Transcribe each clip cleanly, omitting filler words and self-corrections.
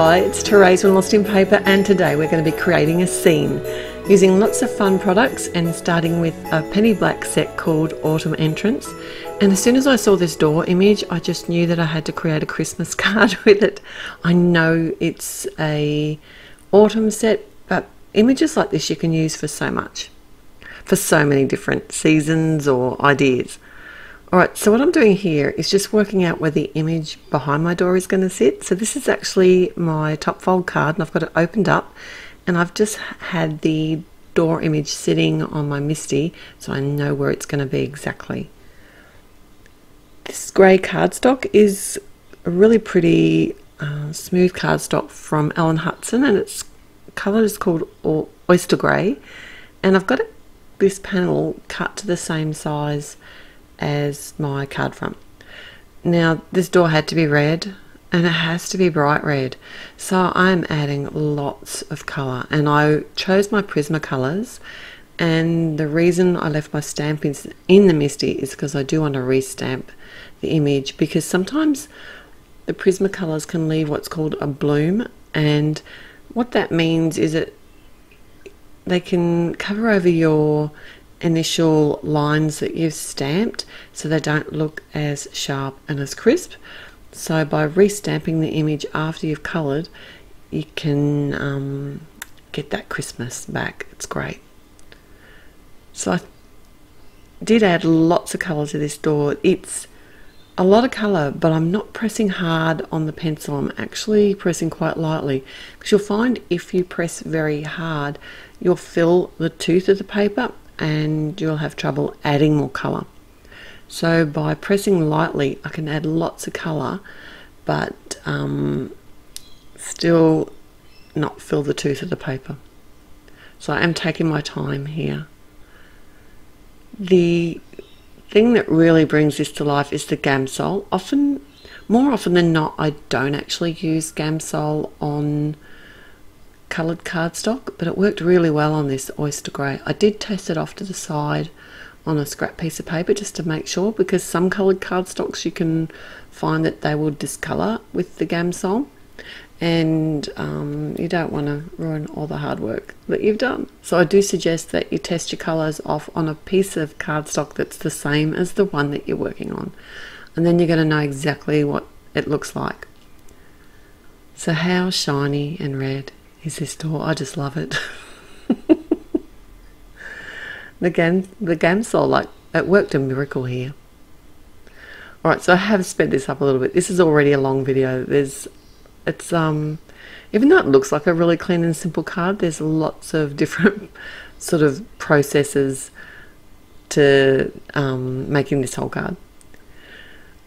Hi, it's Therese from Lostinpaper, and today we're going to be creating a scene using lots of fun products and starting with a penny black set called Autumn Entrance. And as soon as I saw this door image, I just knew that I had to create a Christmas card with it. I know it's a autumn set, but images like this you can use for so much, for so many different seasons or ideas. Alright, so what I'm doing here is just working out where the image behind my door is going to sit. So this is actually my top fold card, and I've got it opened up, and I've just had the door image sitting on my Misty, so I know where it's going to be exactly. This grey cardstock is a really pretty smooth cardstock from Allen Hudson, and its colour is called Oyster Grey, and I've got this panel cut to the same size as my card front. Now this door had to be red, and it has to be bright red, so I'm adding lots of colour, and I chose my Prismacolors, and the reason I left my stamp in the Misty is because I do want to restamp the image, because sometimes the Prismacolors can leave what's called a bloom, and what that means is that they can cover over your initial lines that you've stamped, so they don't look as sharp and as crisp. So by restamping the image after you've coloured, you can get that crispness back. It's great. So I did add lots of colour to this door. It's a lot of colour, but I'm not pressing hard on the pencil. I'm actually pressing quite lightly, because you'll find if you press very hard, you'll fill the tooth of the paper and you'll have trouble adding more colour. So by pressing lightly, I can add lots of colour, but still not fill the tooth of the paper. So I am taking my time here. The thing that really brings this to life is the Gamsol. More often than not, I don't actually use Gamsol on coloured cardstock, but it worked really well on this Oyster Grey. I did test it off to the side on a scrap piece of paper just to make sure, because some coloured cardstocks you can find that they will discolour with the Gamsol, and you don't want to ruin all the hard work that you've done. So I do suggest that you test your colours off on a piece of cardstock that's the same as the one that you're working on, and then you're going to know exactly what it looks like. So how shiny and red is this door? I just love it. the Gamsol, like, it worked a miracle here. Alright, so I have sped this up a little bit. This is already a long video. It's even though it looks like a really clean and simple card, there's lots of different sort of processes to making this whole card.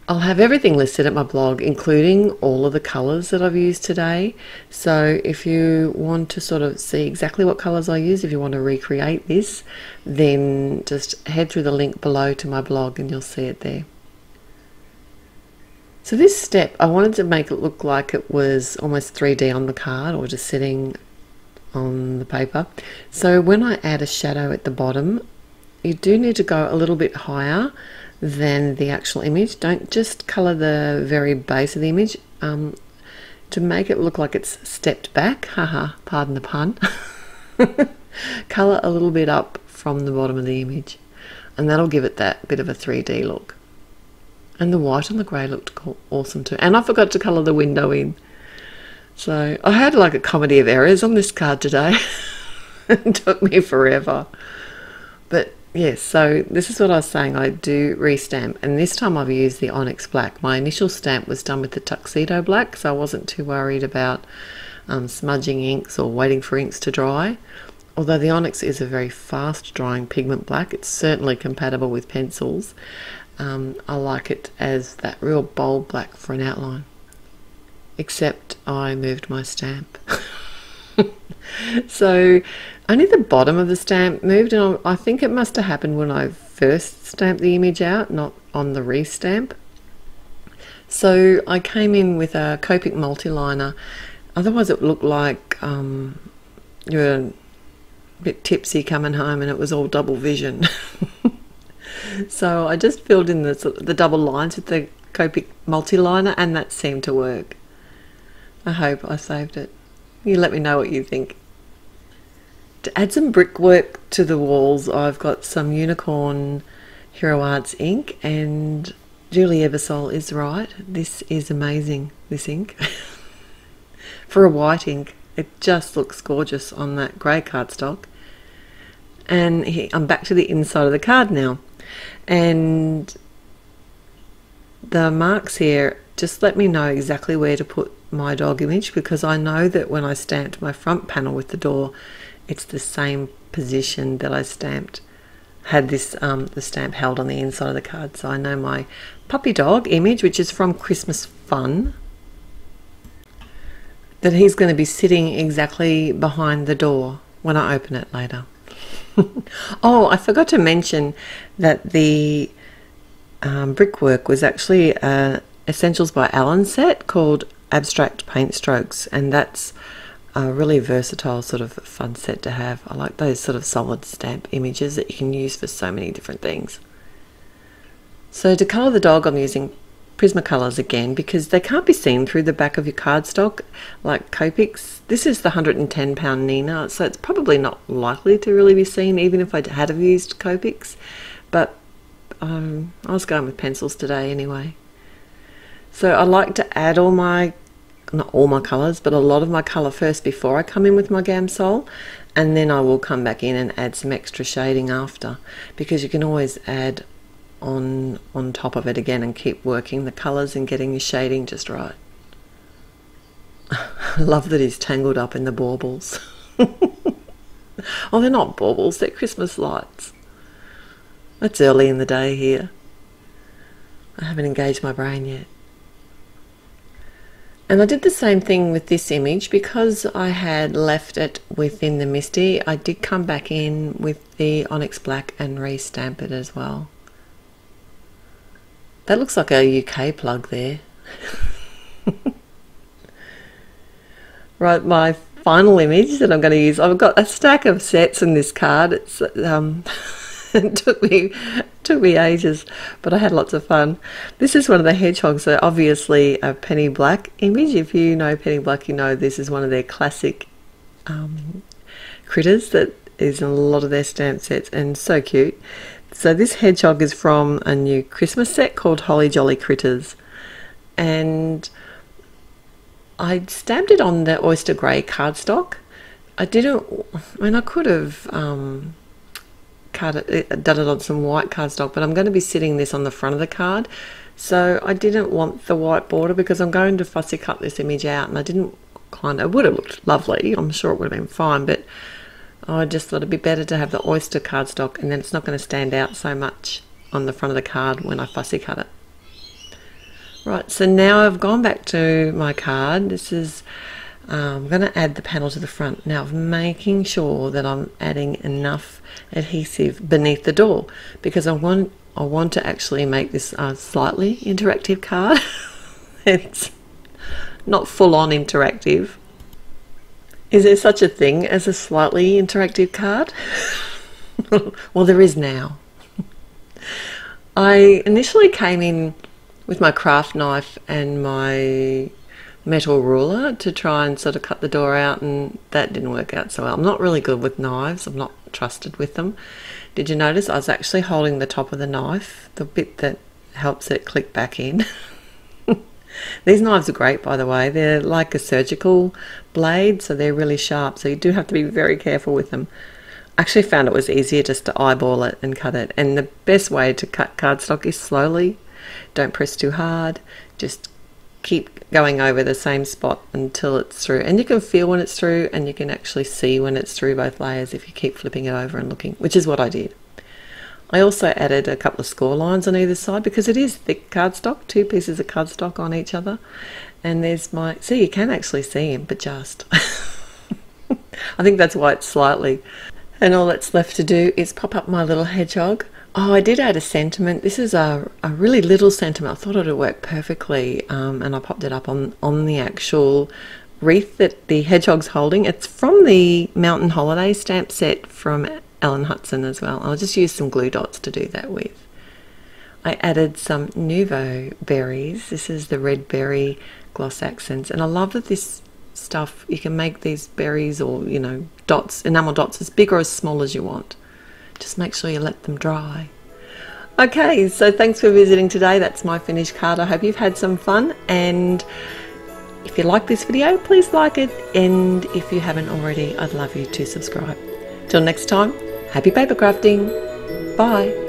I'll have everything listed at my blog, including all of the colours that I've used today. So if you want to sort of see exactly what colours I use, if you want to recreate this, then just head through the link below to my blog and you'll see it there. So this step, I wanted to make it look like it was almost 3D on the card, or just sitting on the paper. So when I add a shadow at the bottom, you do need to go a little bit higher than the actual image. Don't just colour the very base of the image. To make it look like it's stepped back, haha, pardon the pun, colour a little bit up from the bottom of the image, and that'll give it that bit of a 3D look. And the white and the grey looked awesome too. And I forgot to colour the window in. So I had like a comedy of errors on this card today. It took me forever. But yes, so this is what I was saying, I do restamp, and this time I've used the Onyx Black. My initial stamp was done with the Tuxedo Black, so I wasn't too worried about smudging inks or waiting for inks to dry. Although the Onyx is a very fast drying pigment black, it's certainly compatible with pencils. I like it as that real bold black for an outline. Except I moved my stamp. So only the bottom of the stamp moved, and I think it must have happened when I first stamped the image out, not on the restamp. So I came in with a Copic multi-liner, otherwise it looked like you were a bit tipsy coming home and it was all double vision. So I just filled in the double lines with the Copic multi-liner, and that seemed to work. I hope I saved it. You let me know what you think. To add some brickwork to the walls, I've got some Unicorn Hero Arts ink, and Julie Eversole is right. This is amazing, this ink. For a white ink, it just looks gorgeous on that grey cardstock. And I'm back to the inside of the card now. And the marks here just let me know exactly where to put my dog image, because I know that when I stamped my front panel with the door, it's the same position that I had this the stamp held on the inside of the card. So I know my puppy dog image, which is from Christmas Fun, that he's going to be sitting exactly behind the door when I open it later. Oh, I forgot to mention that the brickwork was actually Essentials by Alan set called Abstract Paint Strokes, and that's a really versatile sort of fun set to have. I like those sort of solid stamp images that you can use for so many different things. So to colour the dog, I'm using Prismacolors again, because they can't be seen through the back of your cardstock like Copics. This is the £110 Nina, so it's probably not likely to really be seen even if I had have used Copics, but I was going with pencils today anyway. So I like to add not all my colours, but a lot of my colour first before I come in with my Gamsol, and then I will come back in and add some extra shading after, because you can always add on top of it again and keep working the colours and getting your shading just right. I love that he's tangled up in the baubles. Oh, they're not baubles, they're Christmas lights. It's early in the day here. I haven't engaged my brain yet. And I did the same thing with this image. Because I had left it within the Misty, I did come back in with the Onyx Black and re-stamp it as well. That looks like a UK plug there. Right, my final image that I'm going to use, I've got a stack of sets in this card. It's it took me ages, but I had lots of fun. This is one of the hedgehogs, so obviously a Penny Black image. If you know Penny Black, you know this is one of their classic critters that is in a lot of their stamp sets, and so cute. So this hedgehog is from a new Christmas set called Holly Jolly Critters, and I stamped it on the oyster grey cardstock. I could have done it on some white cardstock, but I'm going to be sitting this on the front of the card, so I didn't want the white border because I'm going to fussy cut this image out, and I didn't it would have looked lovely, I'm sure it would have been fine, but I just thought it'd be better to have the oyster cardstock, and then it's not going to stand out so much on the front of the card when I fussy cut it. Right, so now I've gone back to my card. This is I'm going to add the panel to the front. Now I'm making sure that I'm adding enough adhesive beneath the door, because I want to actually make this a slightly interactive card. It's not full-on interactive. Is there such a thing as a slightly interactive card? Well, there is now. I initially came in with my craft knife and my metal ruler to try and sort of cut the door out, and that didn't work out so well. I'm not really good with knives. I'm not trusted with them. Did you notice I was actually holding the top of the knife, the bit that helps it click back in? These knives are great, by the way. They're like a surgical blade, so they're really sharp, so you do have to be very careful with them. I actually found it was easier just to eyeball it and cut it, and the best way to cut cardstock is slowly. Don't press too hard, just keep going over the same spot until it's through, and you can feel when it's through, and you can actually see when it's through both layers if you keep flipping it over and looking, which is what I did. I also added a couple of score lines on either side because it is thick cardstock, 2 pieces of cardstock on each other, and there's my, see, you can actually see him, but just I think that's why it's slightly, and all that's left to do is pop up my little hedgehog. Oh, I did add a sentiment. This is a really little sentiment. I thought it would work perfectly, and I popped it up on the actual wreath that the hedgehog's holding. It's from the Mountain Holiday stamp set from Ellen Hudson as well. I'll just use some glue dots to do that with. I added some nuvo berries. This is the red berry gloss accents. And I love that this stuff, you can make these berries or, you know, dots, enamel dots, as big or as small as you want. Just make sure you let them dry. Okay, so thanks for visiting today. That's my finished card. I hope you've had some fun, and if you like this video, please like it, and if you haven't already, I'd love you to subscribe. Till next time, happy paper crafting. Bye.